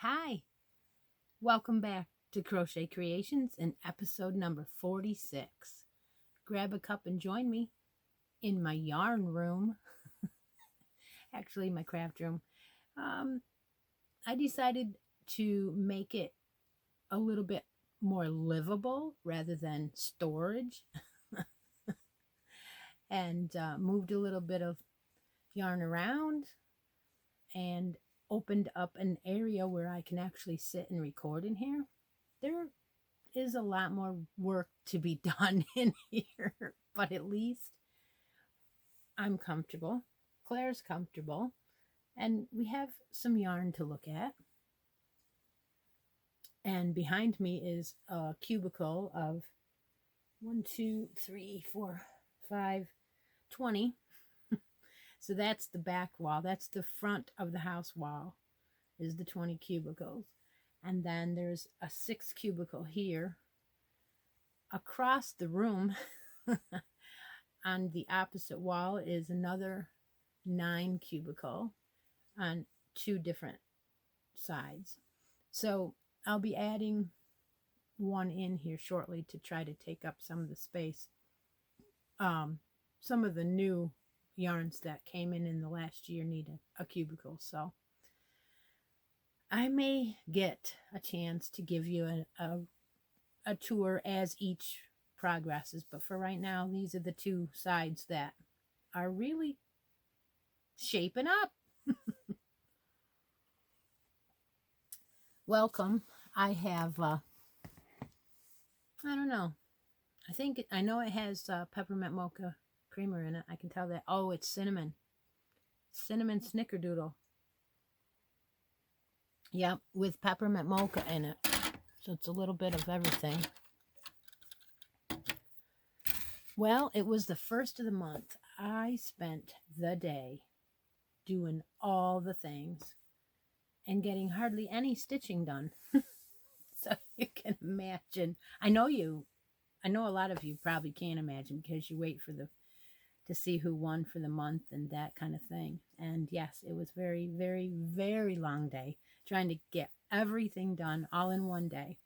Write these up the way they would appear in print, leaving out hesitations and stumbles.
Hi, welcome back to Crochet Creations in episode number 46. Grab a cup and join me in my yarn room, actually, my craft room. Um, I decided to make it a little bit more livable rather than storage and moved a little bit of yarn around and opened up an area where I can actually sit and record in here. There is a lot more work to be done in here, but at least I'm comfortable. Claire's comfortable, and we have some yarn to look at. And behind me is a cubicle of 1, 2, 3, 4, 5, 20. So that's the back wall. That's the front of the house wall, is the 20 cubicles. And then there's a 6 cubicle here. Across the room on the opposite wall is another 9 cubicle on 2 different sides. So I'll be adding one in here shortly to try to take up some of the space. Some of the new yarns that came in the last year need a cubicle, so I may get a chance to give you a tour as each progresses, but for right now, these are the 2 sides that are really shaping up. Welcome. I have I don't know, I know it has peppermint mocha creamer in it. I can tell that. Oh, it's cinnamon snickerdoodle. Yep, with peppermint mocha in it, so it's a little bit of everything. Well, it was the first of the month. I spent the day doing all the things and getting hardly any stitching done. So you can imagine. I know a lot of you probably can't imagine because you wait for to see who won for the month and that kind of thing. And yes, it was very, very, very long day trying to get everything done all in one day.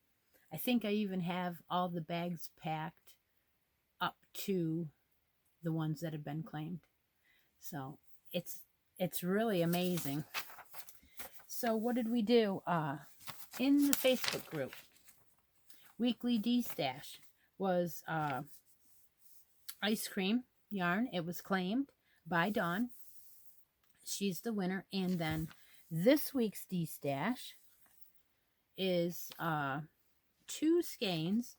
I think I even have all the bags packed up to the ones that have been claimed. So it's really amazing. So what did we do? In the Facebook group, Weekly D-Stash was ice cream yarn. It was claimed by Dawn. She's the winner. And then this week's D-Stash is 2 skeins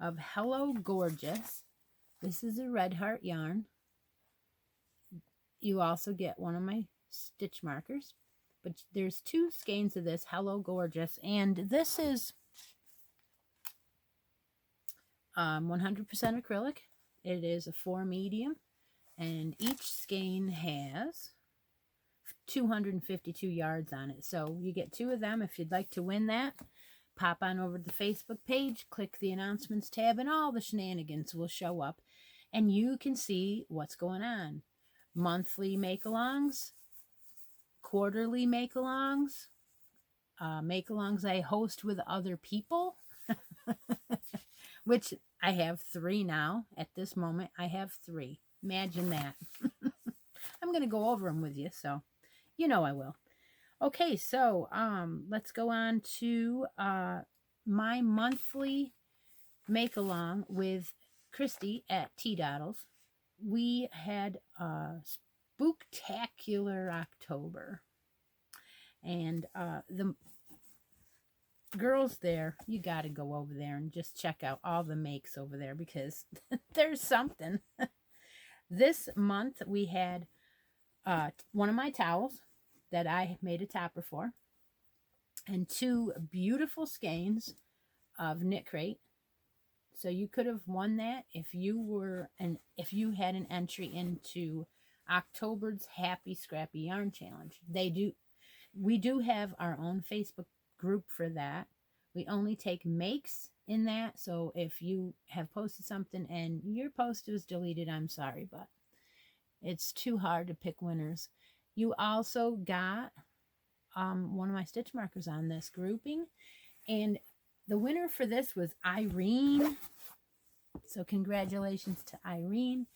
of Hello Gorgeous. This is a red heart yarn. You also get one of my stitch markers. But there's 2 skeins of this Hello Gorgeous. And this is 100% acrylic. It is a 4 medium. And each skein has 252 yards on it. So you get 2 of them. If you'd like to win that, pop on over to the Facebook page, click the announcements tab, and all the shenanigans will show up. And you can see what's going on. Monthly make-alongs, quarterly make-alongs, make-alongs I host with other people, which I have 3 now. At this moment, I have 3. Imagine that. I'm going to go over them with you, so you know I will. Okay, so let's go on to my monthly make-along with Christy at T-Doddles. We had a spooktacular October. And the girls there, you got to go over there and just check out all the makes over there because there's something. This month we had one of my towels that I made a topper for and 2 beautiful skeins of Knit Crate. So you could have won that if you had an entry into October's Happy Scrappy Yarn Challenge. We do have our own Facebook group for that. We only take makes in that. So if you have posted something and your post was deleted, I'm sorry, but it's too hard to pick winners. You also got one of my stitch markers on this grouping. And the winner for this was Irene. So congratulations to Irene.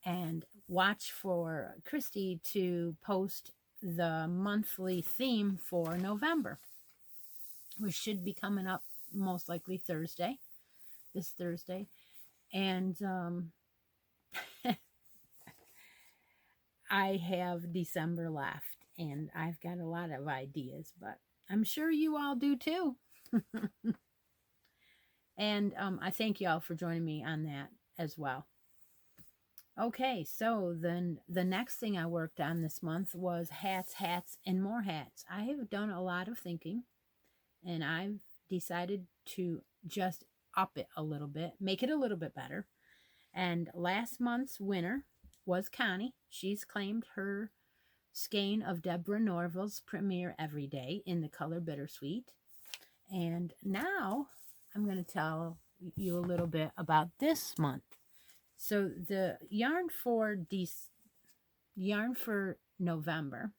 And watch for Christy to post the monthly theme for November, which should be coming up most likely Thursday, this Thursday. And I have December left, and I've got a lot of ideas, but I'm sure you all do too. And I thank you all for joining me on that as well. Okay, so then the next thing I worked on this month was hats, and more hats. I have done a lot of thinking, and I've decided to just up it a little bit, make it a little bit better. And last month's winner was Connie. She's claimed her skein of Deborah Norville's Premiere Every Day in the color Bittersweet. And now I'm going to tell you a little bit about this month. So the yarn for November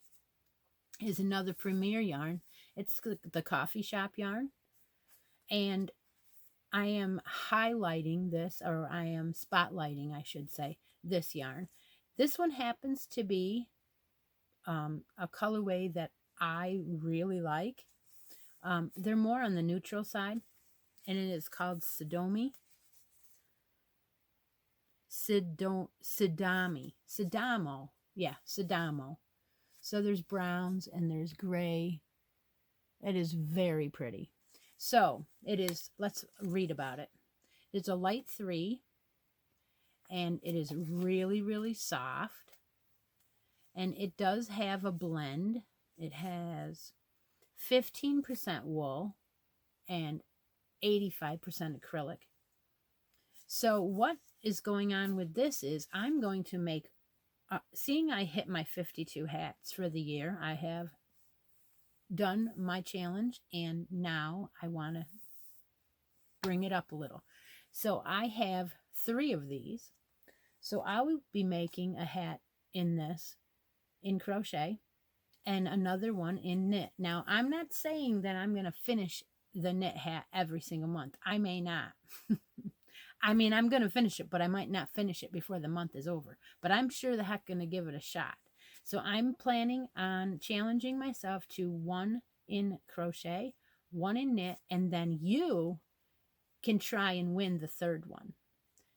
is another Premiere yarn. It's the coffee shop yarn. And I am highlighting this, or I am spotlighting, I should say, this yarn. This one happens to be a colorway that I really like. They're more on the neutral side, and it is called Sidamo. Yeah, Sidamo. So there's browns and there's gray. It is very pretty. So it is, let's read about it. It's a light 3, and it is really, really soft. And it does have a blend. It has 15% wool and 85% acrylic. So what is going on with this is I'm going to make, seeing I hit my 52 hats for the year, I have done my challenge, and now I want to bring it up a little. So I have 3 of these. So I will be making a hat in this, in crochet, and another one in knit. Now, I'm not saying that I'm going to finish the knit hat every single month. I may not. I mean, I'm going to finish it, but I might not finish it before the month is over. But I'm sure the heck going to give it a shot. So I'm planning on challenging myself to 1 in crochet, 1 in knit, and then you can try and win the 3rd one.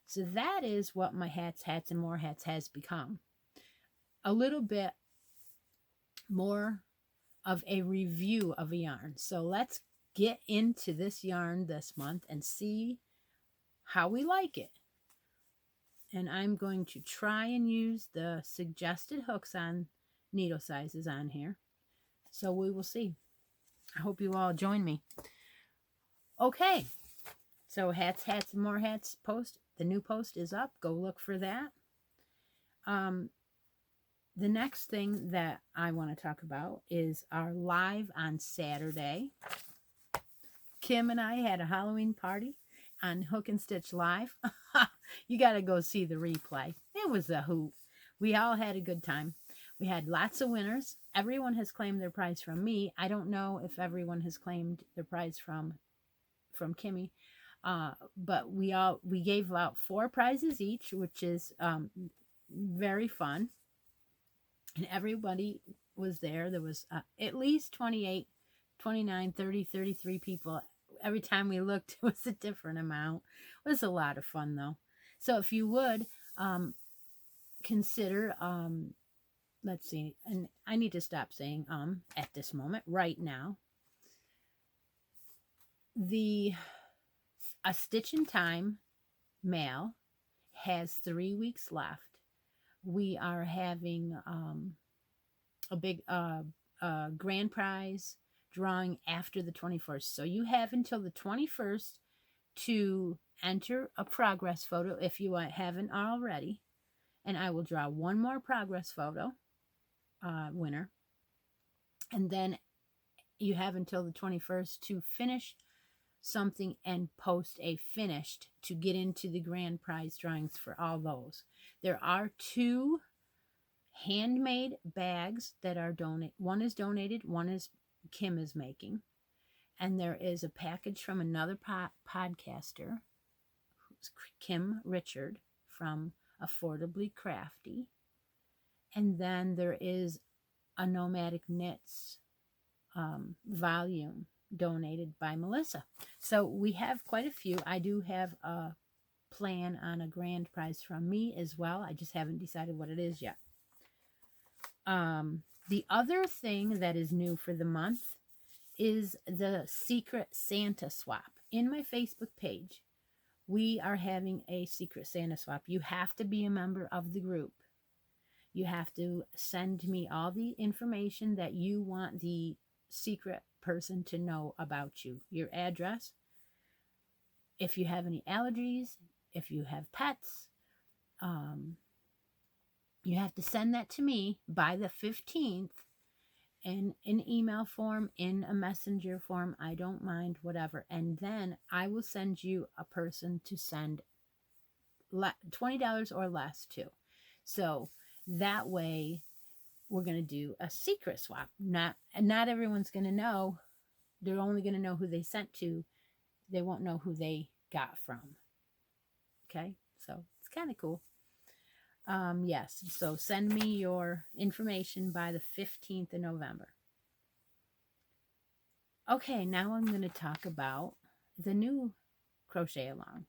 So that is what my hats, and more hats has become. A little bit more of a review of a yarn. So let's get into this yarn this month and see how we like it. And I'm going to try and use the suggested hooks on needle sizes on here. So we will see. I hope you all join me. Okay. So hats, and more hats post. The new post is up. Go look for that. The next thing that I want to talk about is our live on Saturday. Kim and I had a Halloween party on Hook and Stitch Live. You got to go see the replay. It was a hoot. We all had a good time. We had lots of winners. Everyone has claimed their prize from me. I don't know if everyone has claimed their prize from Kimmy. But we gave out 4 prizes each, which is very fun. And everybody was there. There was at least 28, 29, 30, 33 people. Every time we looked, it was a different amount. It was a lot of fun, though. So if you would consider, let's see, and I need to stop saying at this moment, right now. A Stitch in Time mail has 3 weeks left. We are having a big grand prize drawing after the 21st. So you have until the 21st to enter a progress photo if you haven't already. And I will draw 1 more progress photo winner. And then you have until the 21st to finish something and post a finished to get into the grand prize drawings for all those. There are 2 handmade bags that are donated. One is donated, one is Kim is making. And there is a package from another podcaster, who's Kim Richard from Affordably Crafty. And then there is a Nomadic Knits volume donated by Melissa. So we have quite a few. I do have a plan on a grand prize from me as well. I just haven't decided what it is yet. The other thing that is new for the month is the Secret Santa swap. In my Facebook page, we are having a Secret Santa swap. You have to be a member of the group. You have to send me all the information that you want the secret person to know about you. Your address, if you have any allergies, if you have pets, you have to send that to me by the 15th in an email form, in a messenger form. I don't mind, whatever. And then I will send you a person to send $20 or less to. So that way we're going to do a secret swap. Not everyone's going to know. They're only going to know who they sent to. They won't know who they got from. Okay, so it's kind of cool. Yes, so send me your information by the 15th of November. Okay, now I'm going to talk about the new Crochet Along.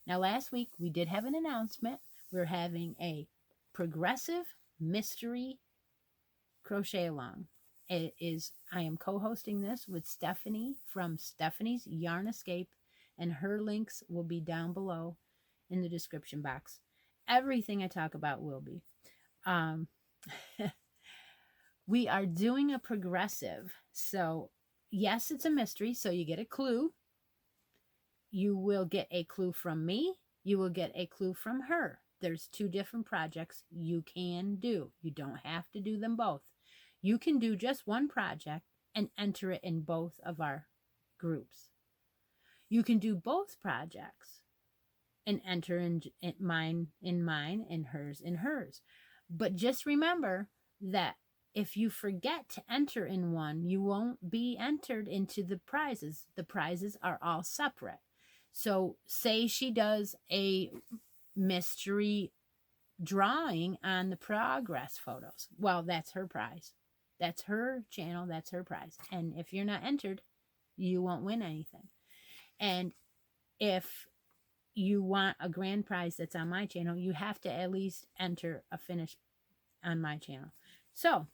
Now, last week we did have an announcement. We're having a progressive mystery Crochet Along. I am co-hosting this with Stephanie from Stephanie's Yarn Escape, and her links will be down below in the description box. Everything I talk about will be. We are doing a progressive. So, yes, it's a mystery, so you get a clue. You will get a clue from me. You will get a clue from her. There's 2 different projects you can do. You don't have to do them both. You can do just one project and enter it in both of our groups. You can do both projects and enter in mine and hers in hers. But just remember that if you forget to enter in one, you won't be entered into the prizes. The prizes are all separate. So say she does a mystery drawing on the progress photos. Well, that's her prize. That's her channel. That's her prize. And if you're not entered, you won't win anything. And if you want a grand prize that's on my channel, you have to at least enter a finish on my channel. So,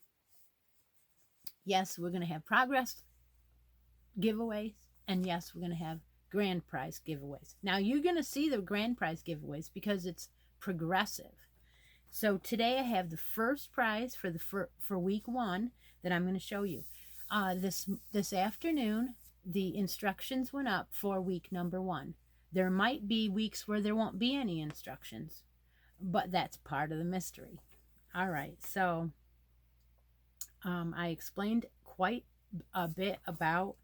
yes, we're going to have progress giveaways. And yes, we're going to have grand prize giveaways. Now, you're going to see the grand prize giveaways because it's progressive. So today I have the first prize for week 1 that I'm going to show you. This afternoon, the instructions went up for week number 1. There might be weeks where there won't be any instructions, but that's part of the mystery. All right, so I explained quite a bit about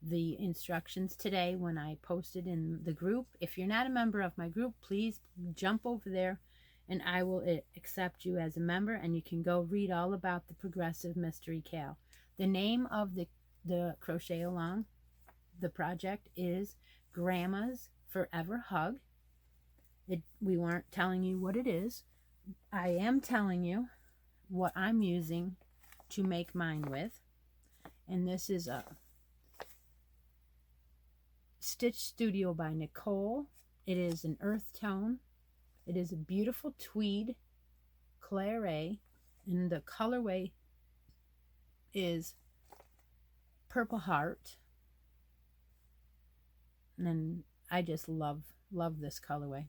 the instructions today when I posted in the group. If you're not a member of my group, please jump over there and I will accept you as a member, and you can go read all about the Progressive Mystery Cal. The name of the Crochet Along, the project, is Grandma's Forever Hug. We weren't telling you what it is. I am telling you what I'm using to make mine with. And this is a Stitch Studio by Nicole. It is an earth tone. It is a beautiful tweed claret, and the colorway is Purple Heart. And I just love this colorway.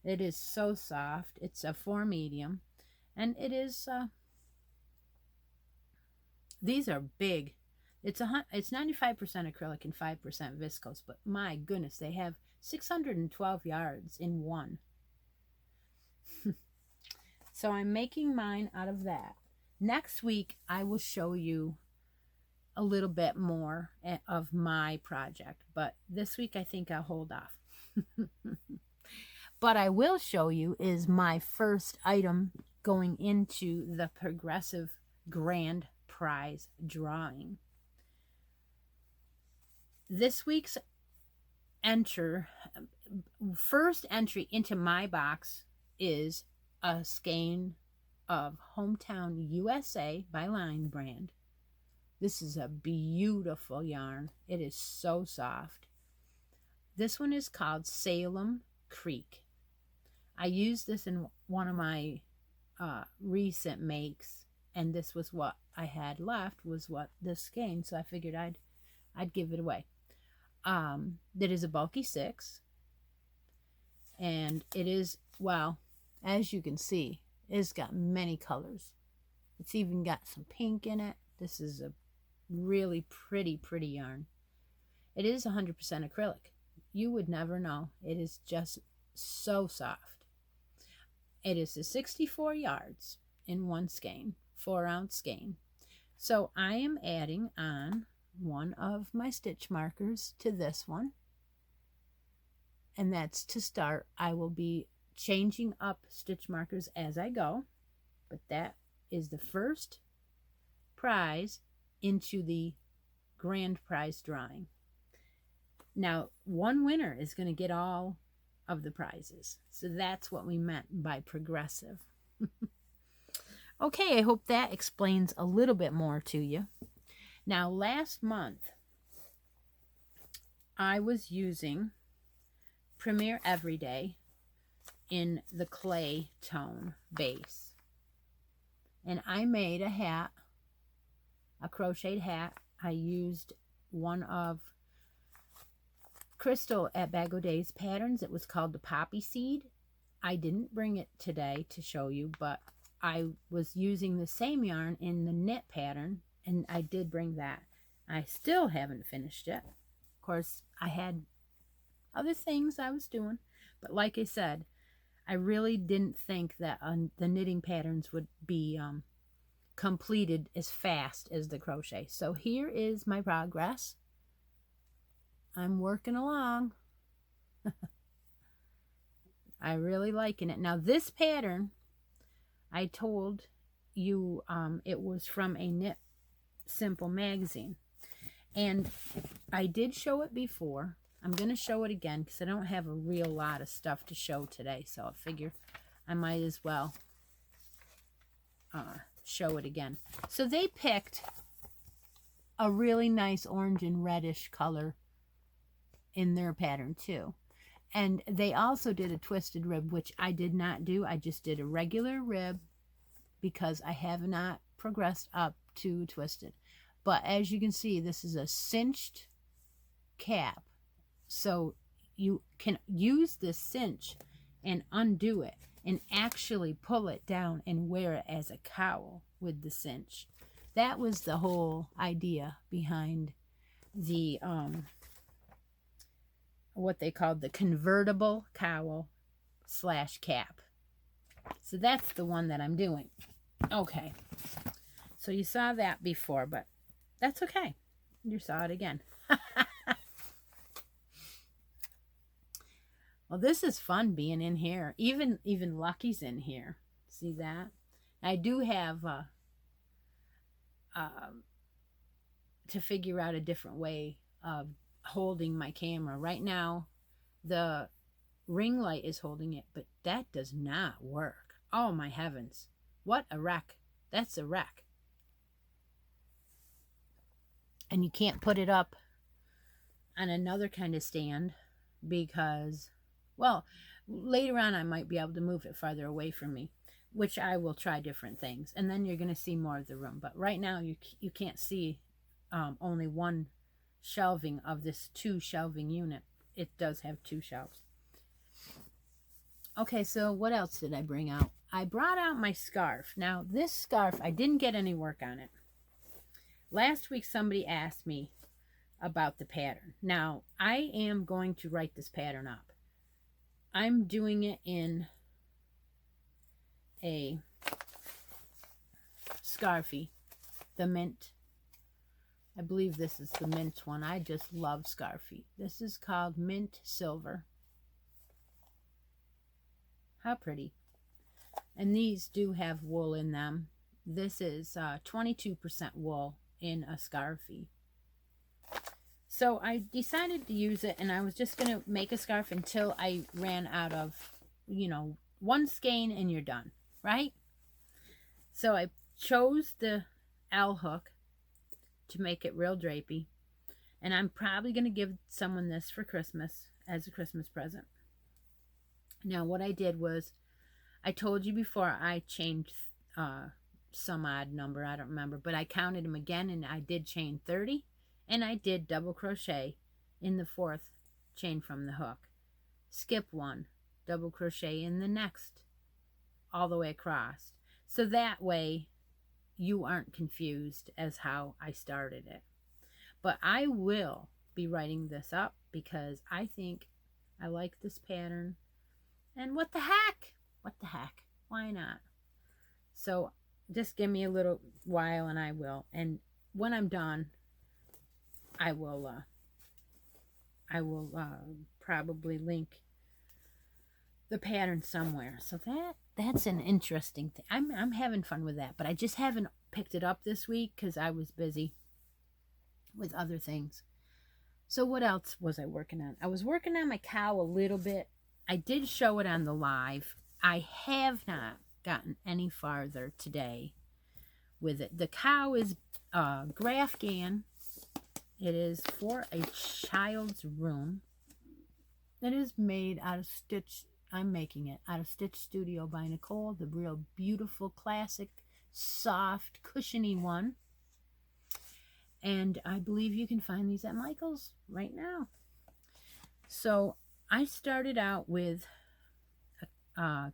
It is so soft. It's a 4 medium, and it is these are big. It's 95% acrylic and 5% viscose, but my goodness, they have 612 yards in one. So I'm making mine out of that. Next week, I will show you a little bit more of my project, but this week I think I'll hold off. But I will show you is my first item going into the Progressive Grand Prize drawing. This week's first entry into my box is a skein of Hometown USA by Line Brand. This is a beautiful yarn. It is so soft. This one is called Salem Creek. I used this in one of my recent makes, and this was what I had left, was what this skein, so I figured I'd give it away. That is a bulky 6, and it is, well, as you can see, it's got many colors. It's even got some pink in it. This is a really pretty yarn. It is 100% acrylic. You would never know. It is just so soft. It is 64 yards in one skein, 4-ounce skein. So I am adding on one of my stitch markers to this one, and that's to start. I will be changing up stitch markers as I go, but that is the first prize into the grand prize drawing. Now, one winner is going to get all of the prizes, so that's what we meant by progressive. Okay, I hope that explains a little bit more to you. Now, last month I was using Premier Everyday in the clay tone base, and I made a hat, a crocheted hat. I used one of Crystal at Bag O' Days patterns. It was called the Poppy Seed. I didn't bring it today to show you, but I was using the same yarn in the knit pattern, and I did bring that. I still haven't finished it. Of course, I had other things I was doing, but like I said, I really didn't think that the knitting patterns would be completed as fast as the crochet. So here is my progress. I'm working along. I'm really liking it. Now this pattern, I told you it was from a Knit Simple magazine, and I did show it before. I'm going to show it again because I don't have a real lot of stuff to show today, so I figure I might as well show it again. So they picked a really nice orange and reddish color in their pattern too, and they also did a twisted rib, which I did not do. I just did a regular rib because I have not progressed up to twisted. But as you can see, this is a cinched cap, so you can use this cinch and undo it and actually pull it down and wear it as a cowl with the cinch. That was the whole idea behind the what they called the convertible cowl / cap. So that's the one that I'm doing. Okay, so you saw that before, but that's okay. You saw it again. Well, this is fun being in here. Even Lucky's in here. See that? I do have to figure out a different way of holding my camera. Right now, the ring light is holding it, but that does not work. Oh my heavens. What a wreck. That's a wreck. And you can't put it up on another kind of stand because, well, later on I might be able to move it farther away from me, which I will try different things. And then you're going to see more of the room. But right now you can't see only one shelving of this 2 shelving unit. It does have 2 shelves. Okay, so what else did I bring out? I brought out my scarf. Now, this scarf, I didn't get any work on it. Last week, somebody asked me about the pattern. Now, I am going to write this pattern up. I'm doing it in a Scarfie, the mint. I believe this is the mint one. I just love Scarfie. This is called Mint Silver. How pretty. And these do have wool in them. This is 22% wool in a scarfie. So I decided to use it, and I was just going to make a scarf until I ran out of, you know, one skein and you're done, right? So I chose the L hook to make it real drapey, and I'm probably going to give someone this for Christmas as a Christmas present. Now what I did was, I told you before I changed some odd number, I don't remember, but I counted them again, and I did chain 30, and I did double crochet in the 4th chain from the hook, skip 1, double crochet in the next all the way across, so that way you aren't confused as how I started it. But I will be writing this up because I think I like this pattern, and what the heck, why not? So just give me a little while and I will, and when I'm done I will probably link the pattern somewhere. So that's an interesting thing. I'm having fun with that, but I just haven't picked it up this week because I was busy with other things. So what else was I working on? I was working on my cow a little bit. I did show it on the live. I have not gotten any farther today with it. The cow is Grafgan. It is for a child's room. It is made out of Stitch. I'm making it out of Stitch Studio by Nicole, the real beautiful, classic, soft, cushiony one. And I believe you can find these at Michael's right now. So I started out with, let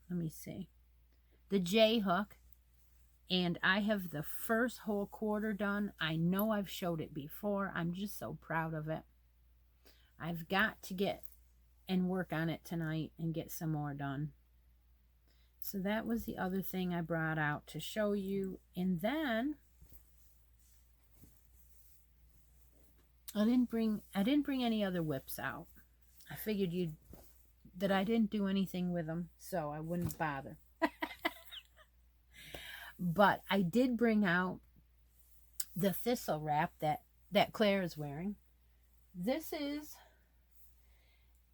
me see, the J hook. And I have the first whole quarter done. I know I've showed it before. I'm just so proud of it. I've got to get and work on it tonight and get some more done. So that was the other thing I brought out to show you. And then I didn't bring any other whips out. I figured that I didn't do anything with them, so I wouldn't bother. But I did bring out the thistle wrap that Claire is wearing. This is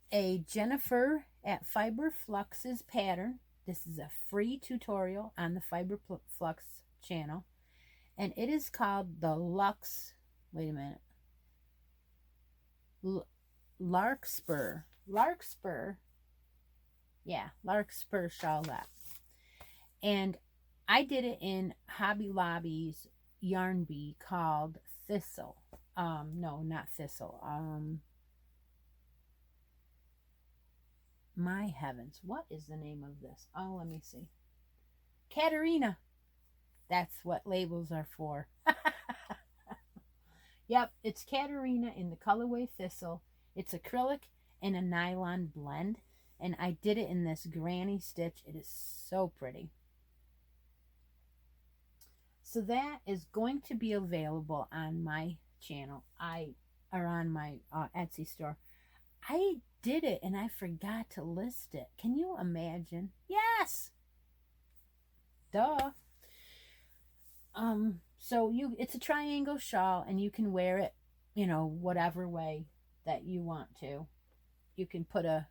a Jennifer at Fiber Flux's pattern. This is a free tutorial on the Fiber Flux channel. And it is called the Lux, wait a minute, Larkspur. Yeah, Larkspur shawlette. And I did it in Hobby Lobby's yarn bee called Thistle. No, not Thistle. My heavens, what is the name of this? Oh, let me see. Katerina. That's what labels are for. Yep, it's Katerina in the colorway Thistle. It's acrylic and a nylon blend. And I did it in this granny stitch. It is so pretty. So that is going to be available on my channel. Or on my Etsy store. I did it and I forgot to list it. Can you imagine? Yes. Duh. So it's a triangle shawl and you can wear it, you know, whatever way that you want to. You can put a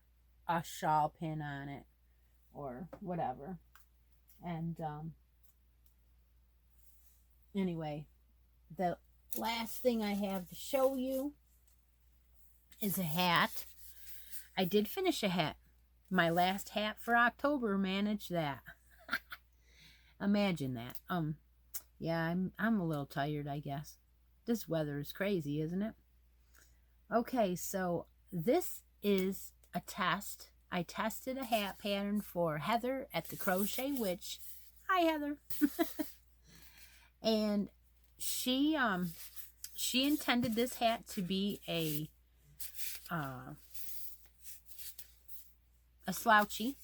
shawl pin on it or whatever. And anyway, the last thing I have to show you is a hat. I did finish a hat. My last hat for October, managed that. Imagine that. Yeah, I'm a little tired, I guess. This weather is crazy, isn't it? Okay, so this is a test. I tested a hat pattern for Heather at the Crochet Witch. Hi, Heather. And she intended this hat to be a slouchy.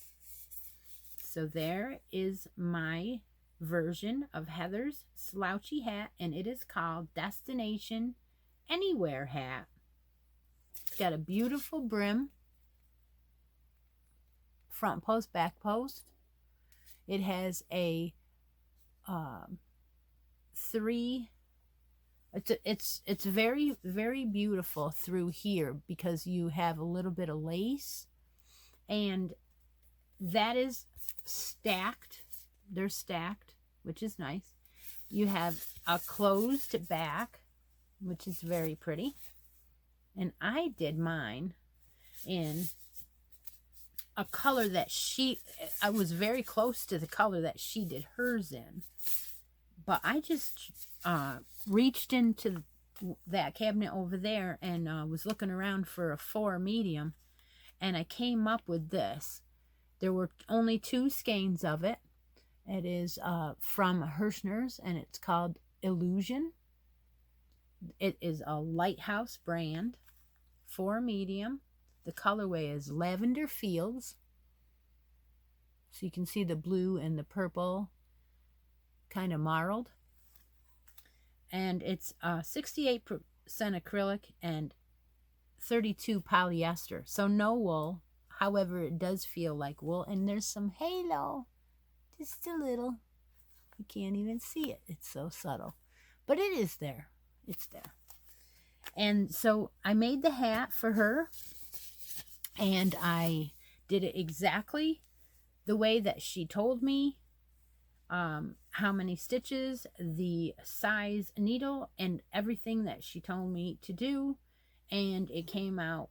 So there is my version of Heather's slouchy hat, and it is called Destination Anywhere Hat. It's got a beautiful brim, front post, back post, It has a 3. It's very, very beautiful through here because you have a little bit of lace, and that is stacked. They're stacked, which is nice. You have a closed back, which is very pretty. And I did mine in a color that I was very close to the color that she did hers in. But I just reached into that cabinet over there and was looking around for a 4 medium. And I came up with this. There were only 2 skeins of it. It is from Hirschner's, and it's called Illusion. It is a Lighthouse brand, 4 medium. The colorway is Lavender Fields. So you can see the blue and the purple kind of marled. And it's 68% acrylic and 32 polyester. So no wool. However, it does feel like wool. And there's some halo. Just a little. You can't even see it. It's so subtle. But it is there. It's there. And so I made the hat for her. And I did it exactly the way that she told me. How many stitches, the size needle, and everything that she told me to do. And it came out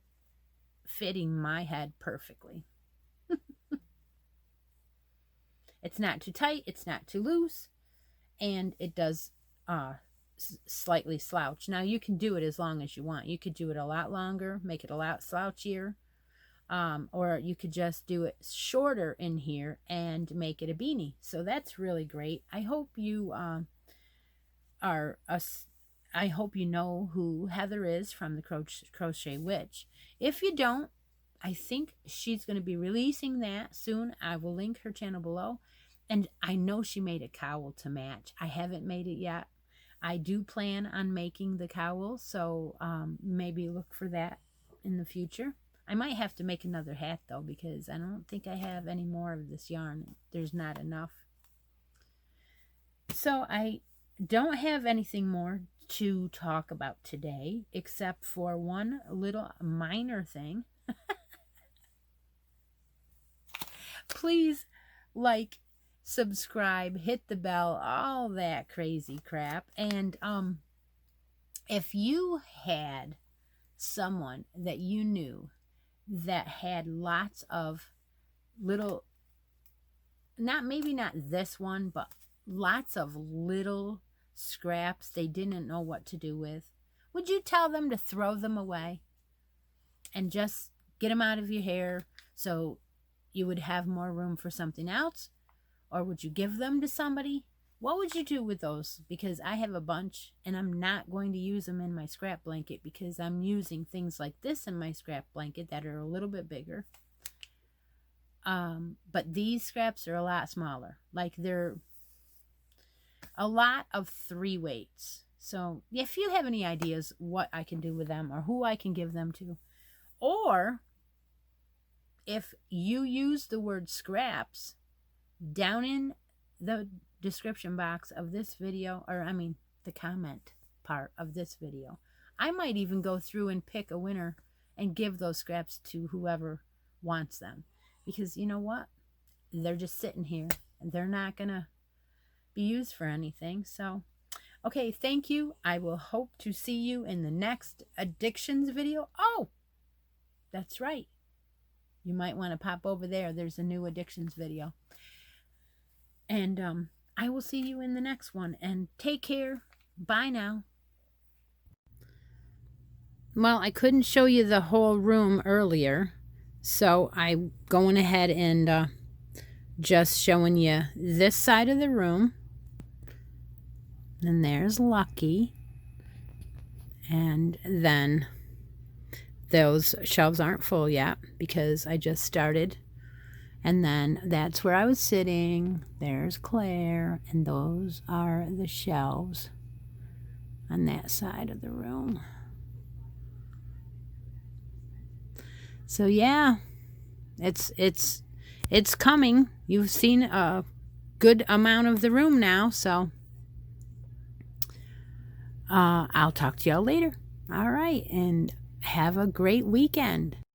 fitting my head perfectly. It's not too tight, it's not too loose, and it does slightly slouch. Now you can do it as long as you want. You could do it a lot longer, make it a lot slouchier, or you could just do it shorter in here and make it a beanie. So that's really great. I hope you I hope you know who Heather is from the Crochet Witch. If you don't, I think she's going to be releasing that soon. I will link her channel below. And I know she made a cowl to match. I haven't made it yet. I do plan on making the cowl, so maybe look for that in the future. I might have to make another hat, though, because I don't think I have any more of this yarn. There's not enough. So I don't have anything more to talk about today, except for one little minor thing. Please like, subscribe, hit the bell, all that crazy crap. And if you had someone that you knew that had lots of little, maybe not this one, but lots of little scraps they didn't know what to do with, would you tell them to throw them away and just get them out of your hair so you would have more room for something else? Or would you give them to somebody? What would you do with those? Because I have a bunch, and I'm not going to use them in my scrap blanket because I'm using things like this in my scrap blanket that are a little bit bigger. But these scraps are a lot smaller. Like, they're a lot of 3 weights. So if you have any ideas what I can do with them or who I can give them to, or if you use the word scraps down in the description box of this video, or I mean the comment part of this video, I might even go through and pick a winner and give those scraps to whoever wants them. Because you know what? They're just sitting here and they're not gonna be used for anything. So okay, thank you. I will hope to see you in the next addictions video. Oh, that's right. You might want to pop over there. There's a new addictions video. And I will see you in the next one. And take care. Bye now. Well, I couldn't show you the whole room earlier, so I'm going ahead and just showing you this side of the room. And there's Lucky. And then those shelves aren't full yet because I just started. And then that's where I was sitting. There's Claire. And those are the shelves on that side of the room. So yeah, it's coming. You've seen good amount of the room now, so I'll talk to y'all later. All right, and have a great weekend.